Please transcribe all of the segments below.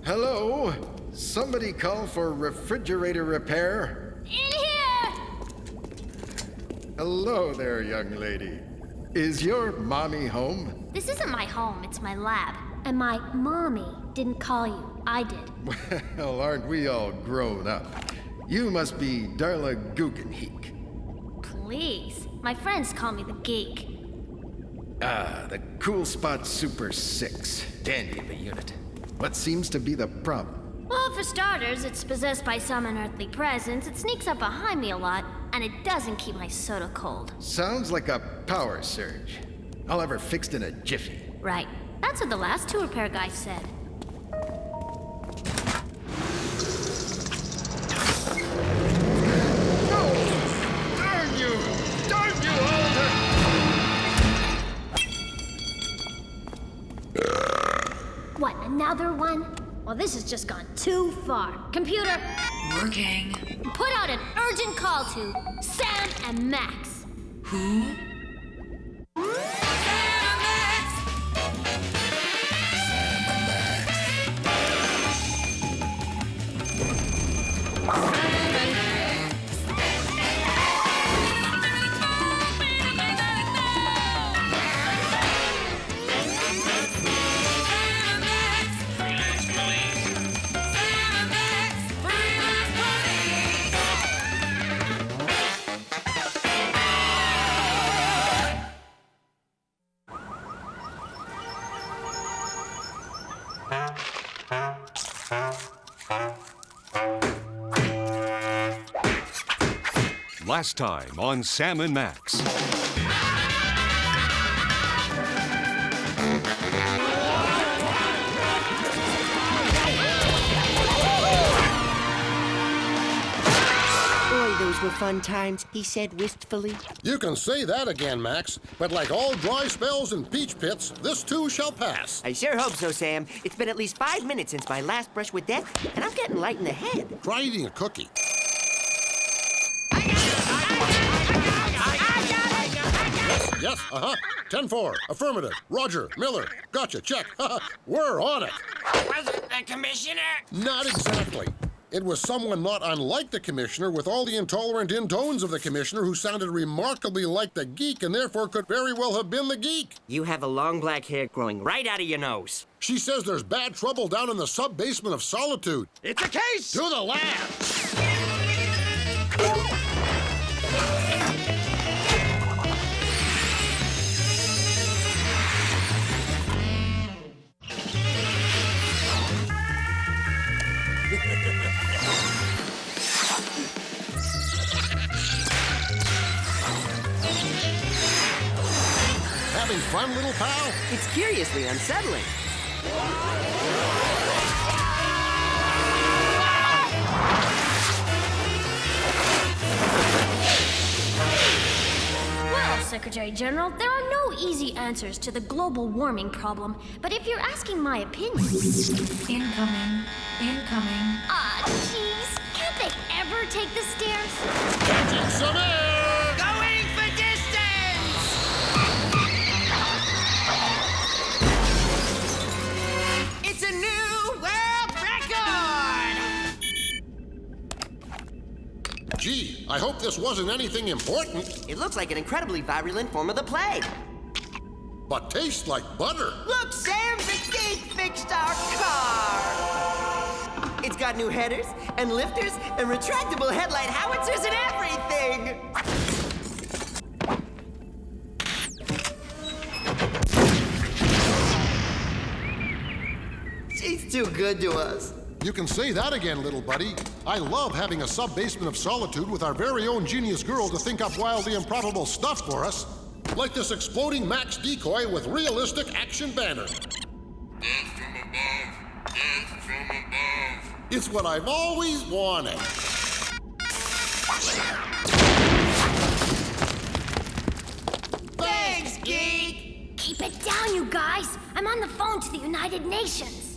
Hello? Somebody call for refrigerator repair? In here! Hello there, young lady. Is your mommy home? This isn't my home, it's my lab. And my mommy didn't call you. I did. Well, aren't we all grown up? You must be Darla Guggenheek. Please. My friends call me the Geek. Ah, the Cool Spot Super 6. Dandy of a unit. What seems to be the problem? Well, for starters, it's possessed by some unearthly presence. It sneaks up behind me a lot, and it doesn't keep my soda cold. Sounds like a power surge. I'll have her fixed in a jiffy. Right. That's what the last two repair guys said. No! Darn you! Darn you, Alder! What, another one? Well, this has just gone too far. Computer! Working. Put out an urgent call to Sam and Max. Who? Last time on Sam and Max. Boy, those were fun times, he said wistfully. You can say that again, Max, but like all dry spells and peach pits, this too shall pass. I sure hope so, Sam. It's been at least 5 minutes since my last brush with death, and I'm getting light in the head. Try eating a cookie. Yes, 10-4. Affirmative. Roger. Miller. Gotcha. Check. We're on it. Was it the commissioner? Not exactly. It was someone not unlike the commissioner with all the intolerant intones of the commissioner who sounded remarkably like the geek and therefore could very well have been the geek. You have a long black hair growing right out of your nose. She says there's bad trouble down in the Sub-Basement of Solitude. It's a case! To the lab! Having fun, little pal? It's curiously unsettling. Well, Secretary General, there are no easy answers to the global warming problem, but if you're asking my opinion... Incoming. Incoming. Ah, jeez. Can't they ever take the stairs? Catching some air! Going for distance! It's a new world record! Gee, I hope this wasn't anything important, It looks like an incredibly virulent form of the plague. but tastes like butter. Look, Sam, the geek fixed our car. It's got new headers and lifters and retractable headlight howitzers and everything. too good to us. You can say that again, little buddy. I love having a sub-basement of solitude with our very own genius girl to think up wildly improbable stuff for us. Like this exploding Max decoy with realistic action banner. Death from above. Death from above. It's what I've always wanted. Thanks, Geek! Keep it down, you guys. I'm on the phone to the United Nations.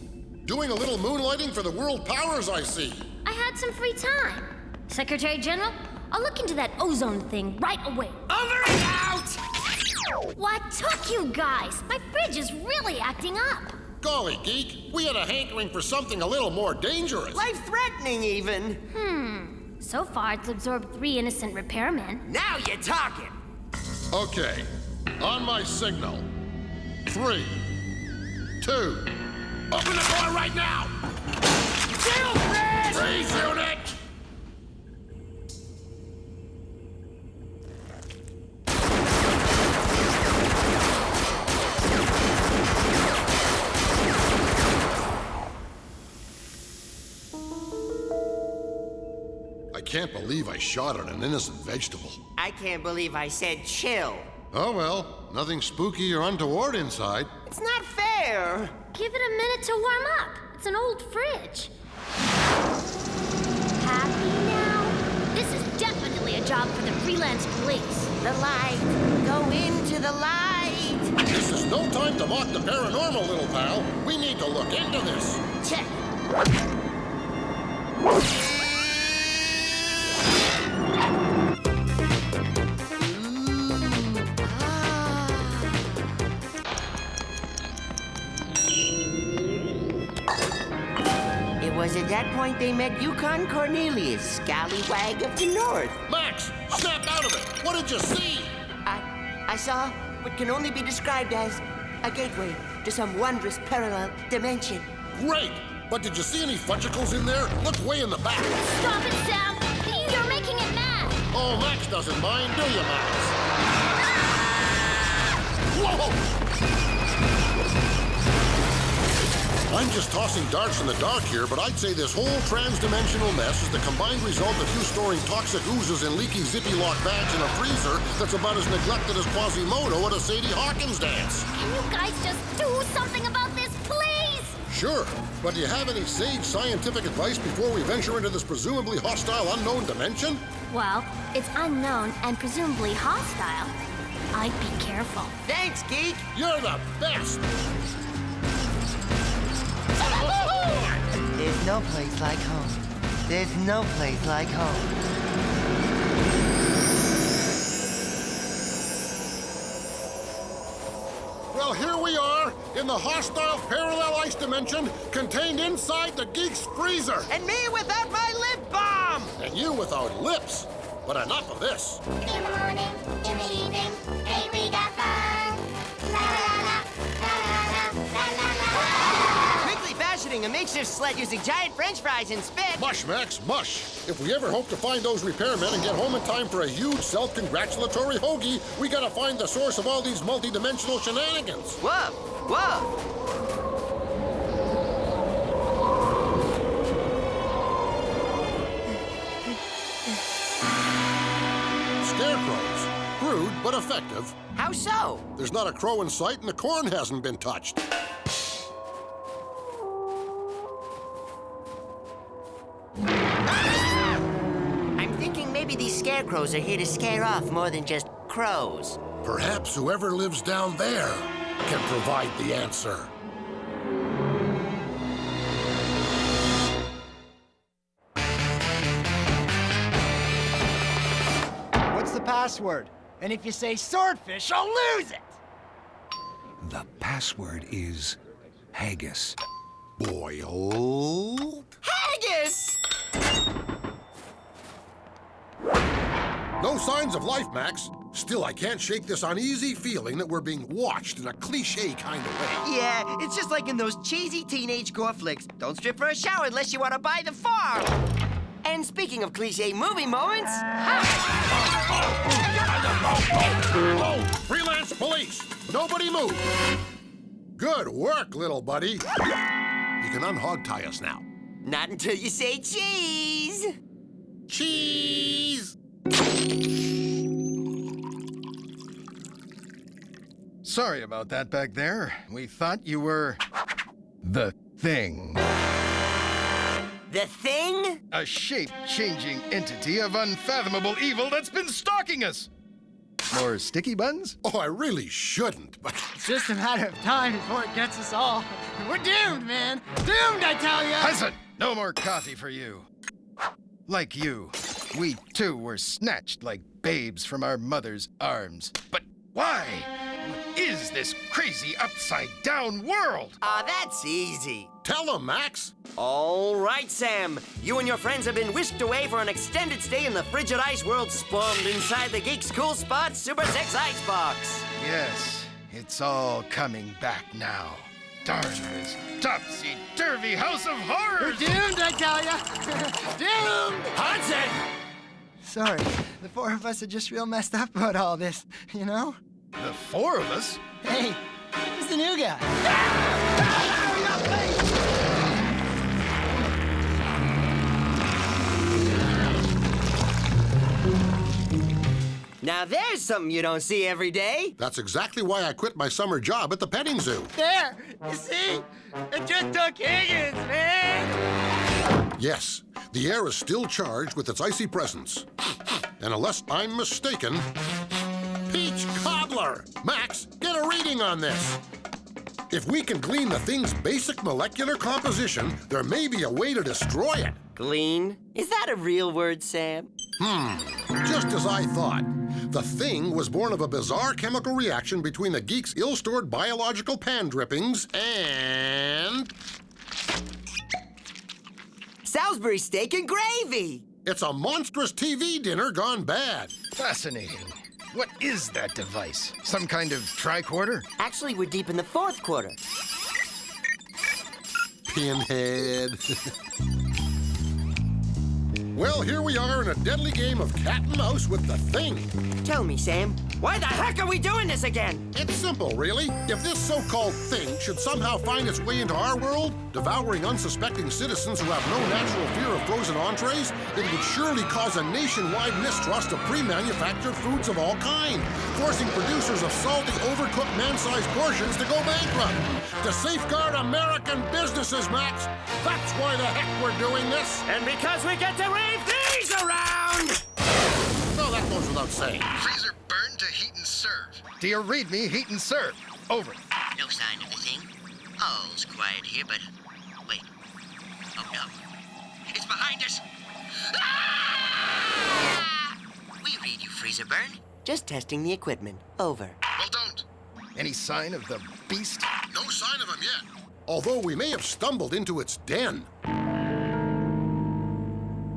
Doing a little moonlighting for the world powers, I see. I had some free time. Secretary General, I'll look into that ozone thing right away. Over and out! What took you guys? My fridge is really acting up. Golly, Geek, we had a hankering for something a little more dangerous. Life-threatening, even. So far, it's absorbed 3 innocent repairmen. Now you're talking! Okay, on my signal. 3, 2. Open the door right now! Freeze, unit! I can't believe I shot at an innocent vegetable. I can't believe I said chill. Oh well, nothing spooky or untoward inside. It's not fair. Give it a minute to warm up. It's an old fridge. Happy now? This is definitely a job for the freelance police. The light. Go into the light. This is no time to mock the paranormal, little pal. We need to look into this. Check. Was at that point they met Yukon Cornelius, scallywag of the north. Max, snap out of it! What did you see? I saw what can only be described as a gateway to some wondrous parallel dimension. Great! But did you see any fudgicles in there? Look way in the back. Stop it, Sam! You're making it mad! Oh, Max doesn't mind, do you, Max? Whoa! I'm just tossing darts in the dark here, but I'd say this whole trans-dimensional mess is the combined result of you storing toxic oozes in leaky zippy-lock bags in a freezer that's about as neglected as Quasimodo at a Sadie Hawkins dance. Can you guys just do something about this, please? Sure, but do you have any sage scientific advice before we venture into this presumably hostile unknown dimension? Well, it's unknown and presumably hostile. I'd be careful. Thanks, Geek. You're the best! There's no place like home. There's no place like home. Well, here we are, in the hostile parallel ice dimension, contained inside the Geek's freezer. And me without my lip balm! And you without lips. But enough of this. In the morning, in the evening, ain't we got fun? La la la, la la la, la la la. Quickly fashioning a makeshift sled using giant French fries and spit. Mush, Max, mush. If we ever hope to find those repairmen and get home in time for a huge self-congratulatory hoagie, we gotta find the source of all these multi-dimensional shenanigans. Whoa, whoa. Scarecrows. Crude, but effective. How so? There's not a crow in sight and the corn hasn't been touched. I'm thinking maybe these scarecrows are here to scare off more than just crows. Perhaps whoever lives down there can provide the answer. What's the password? And if you say swordfish, I'll lose it! The password is haggis. Boiled? Haggis! No signs of life, Max. Still, I can't shake this uneasy feeling that we're being watched in a cliché kind of way. Yeah, it's just like in those cheesy teenage gore flicks. Don't strip for a shower unless you want to buy the farm. And speaking of cliche movie moments, Oh, freelance police! Nobody move! Good work, little buddy. You can unhog-tie us now. Not until you say cheese. Cheese! Sorry about that back there. We thought you were... the Thing. The Thing? A shape-changing entity of unfathomable evil that's been stalking us. More sticky buns? Oh, I really shouldn't, but... It's just a matter of time before it gets us all. We're doomed, man. Doomed, I tell ya! Hudson, no more coffee for you. Like you, we too were snatched like babes from our mother's arms. But why? What is this crazy upside-down world? That's easy. Tell him, Max. All right, Sam. You and your friends have been whisked away for an extended stay in the frigid ice world spawned inside the Geek's Cool Spot Super 6 Icebox. Yes, it's all coming back now. Darn this topsy-turvy house of horrors! We're doomed, I tell ya! Doomed! Hudson! Sorry, the four of us are just real messed up about all this, you know? The four of us? Hey, who's the new guy? Now there's something you don't see every day. That's exactly why I quit my summer job at the petting zoo. There! You see? It just took Higgins, man! Yes, the air is still charged with its icy presence. And unless I'm mistaken, Peach Cobbler! Max, get a reading on this. If we can glean the thing's basic molecular composition, there may be a way to destroy it. Glean? Is that a real word, Sam? Just as I thought. The Thing was born of a bizarre chemical reaction between the Geek's ill-stored biological pan drippings and... Salisbury steak and gravy! It's a monstrous TV dinner gone bad. Fascinating. What is that device? Some kind of tricorder? Actually, we're deep in the fourth quarter. Pinhead. Well, here we are in a deadly game of cat and mouse with the Thing. Tell me, Sam, why the heck are we doing this again? It's simple, really. If this so-called Thing should somehow find its way into our world, devouring unsuspecting citizens who have no natural fear of frozen entrees, it would surely cause a nationwide mistrust of pre-manufactured foods of all kind, forcing producers of salty, overcooked, man-sized portions to go bankrupt. To safeguard American businesses, Max. That's why the heck we're doing this. And because we get to wave these around! No, that goes without saying. Freezer burn to heat and serve. Do you read me? Heat and serve. Over. No sign of the Thing. All's quiet here, but... wait. Oh, no. It's behind us! Ah! We read you, Freezer Burn. Just testing the equipment. Over. Well, don't. Any sign of the beast? No sign of him yet. Although we may have stumbled into its den.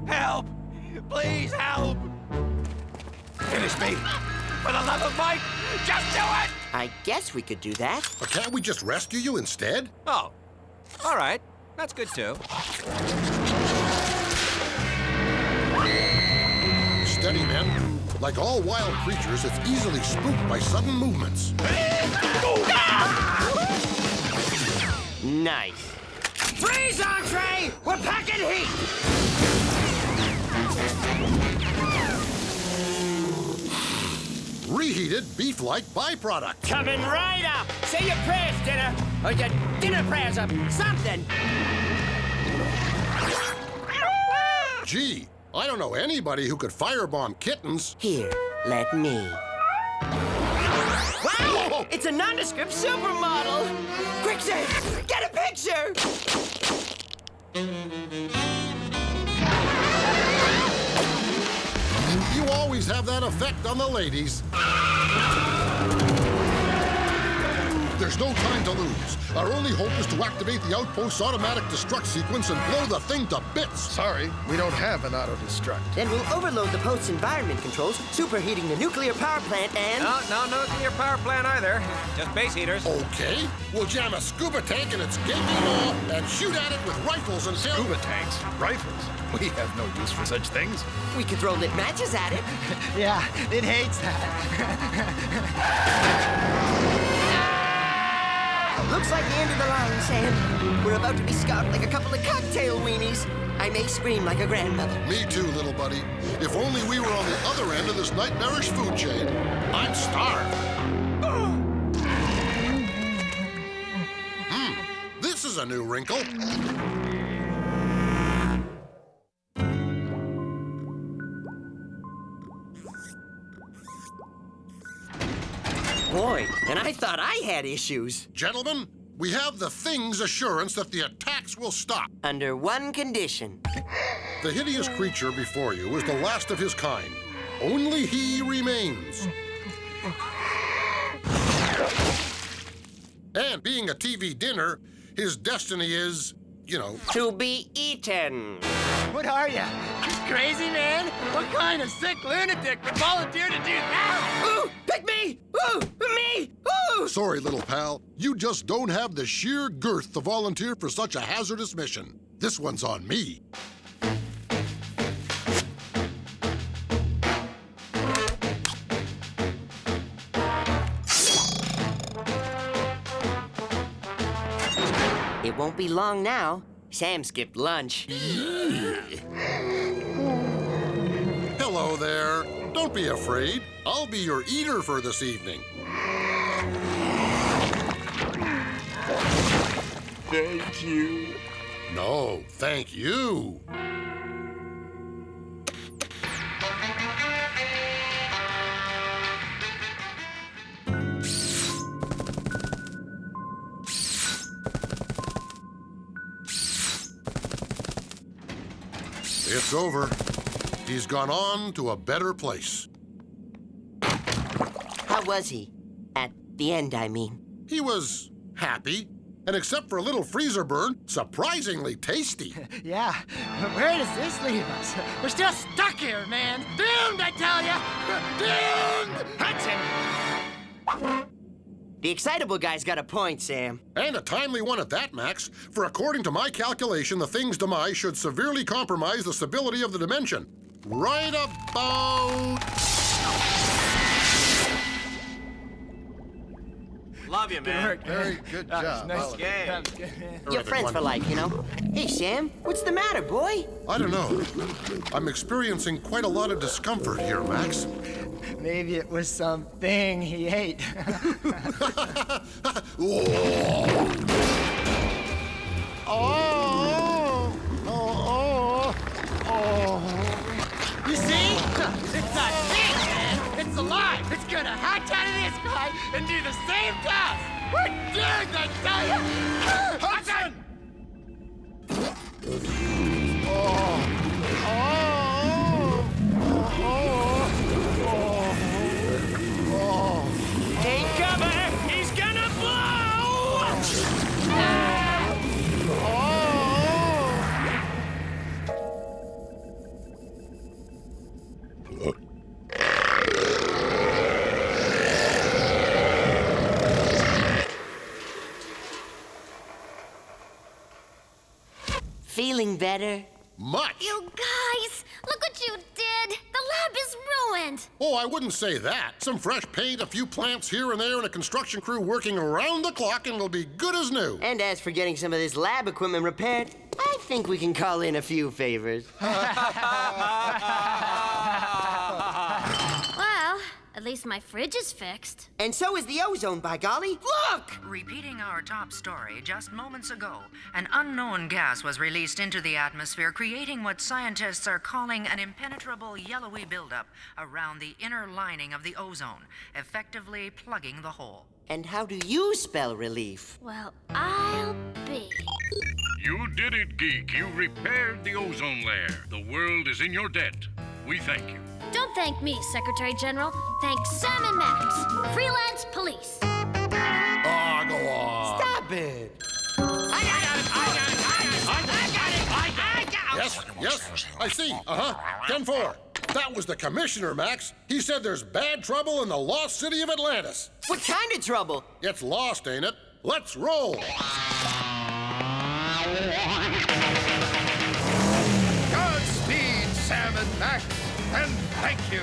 Help! Please help! Finish me! For the love of Mike, just do it! I guess we could do that. But can't we just rescue you instead? Oh, all right. That's good, too. Steady, men. Like all wild creatures, it's easily spooked by sudden movements. Nice. Freeze, entree! We're packing heat! Reheated beef-like byproduct. Coming right up! Say your prayers, dinner! Or your dinner prayers or something! Gee, I don't know anybody who could firebomb kittens. Here, let me. Wow! It's a nondescript supermodel! Quick, Sam! Get a picture! You always have that effect on the ladies. There's no time to lose. Our only hope is to activate the outpost's automatic destruct sequence and blow the thing to bits. Sorry, we don't have an auto-destruct. Then we'll overload the post's environment controls, superheating the nuclear power plant and... No nuclear power plant either. Just base heaters. Okay, we'll jam a scuba tank in its gaping maw and shoot at it with rifles until... Scuba tanks, rifles. We have no use for such things. We could throw lit matches at it. Yeah, it hates that. Looks like the end of the line, Sam. We're about to be scarfed like a couple of cocktail weenies. I may scream like a grandmother. Me too, little buddy. If only we were on the other end of this nightmarish food chain. I'm starved. This is a new wrinkle. Boy, and I thought I had issues. Gentlemen, we have the Thing's assurance that the attacks will stop. Under one condition. The hideous creature before you is the last of his kind. Only he remains. And being a TV dinner, his destiny is, you know... to be eaten. What are you? Crazy, man? What kind of sick lunatic would volunteer to do that? Ooh, pick me! Ooh, me! Ooh! Sorry, little pal. You just don't have the sheer girth to volunteer for such a hazardous mission. This one's on me. It won't be long now. Sam skipped lunch. Hello there. Don't be afraid. I'll be your eater for this evening. Thank you. No, thank you. It's over. He's gone on to a better place. How was he? At the end, I mean. He was happy, and except for a little freezer burn, surprisingly tasty. Yeah, but where does this leave us? We're still stuck here, man. Doomed, I tell ya! Doomed! Hudson! The excitable guy's got a point, Sam. And a timely one at that, Max. For according to my calculation, the Thing's demise should severely compromise the stability of the dimension. Right about... Love you, man. Very good job. Nice. all of you. Yeah. You're friends for life, you know. Hey, Sam, what's the matter, boy? I don't know. I'm experiencing quite a lot of discomfort here, Max. Maybe it was something he ate. You see? It's a thing, man. It's alive. It's gonna hatch out of this guy and do the same task. We're doomed, I tell you. Hudson! Take cover! He's gonna blow! Feeling better? Much. You guys, look what you did. The lab is ruined. Oh, I wouldn't say that. Some fresh paint, a few plants here and there, and a construction crew working around the clock, and it'll be good as new. And as for getting some of this lab equipment repaired, I think we can call in a few favors. Well, at least my fridge is fixed. And so is the ozone, by golly. Look! Repeating our top story, just moments ago, an unknown gas was released into the atmosphere, creating what scientists are calling an impenetrable yellowy buildup around the inner lining of the ozone, effectively plugging the hole. And how do you spell relief? Well, I'll be. You did it, Geek. You repaired the ozone layer. The world is in your debt. We thank you. Don't thank me, Secretary General. Thank Sam and Max, freelance police. Ah, go on. Stop it! I got it! Yes, I see. 10-4. That was the commissioner, Max. He said there's bad trouble in the lost city of Atlantis. What kind of trouble? It's lost, ain't it? Let's roll. Godspeed, Sam and Max, and thank you.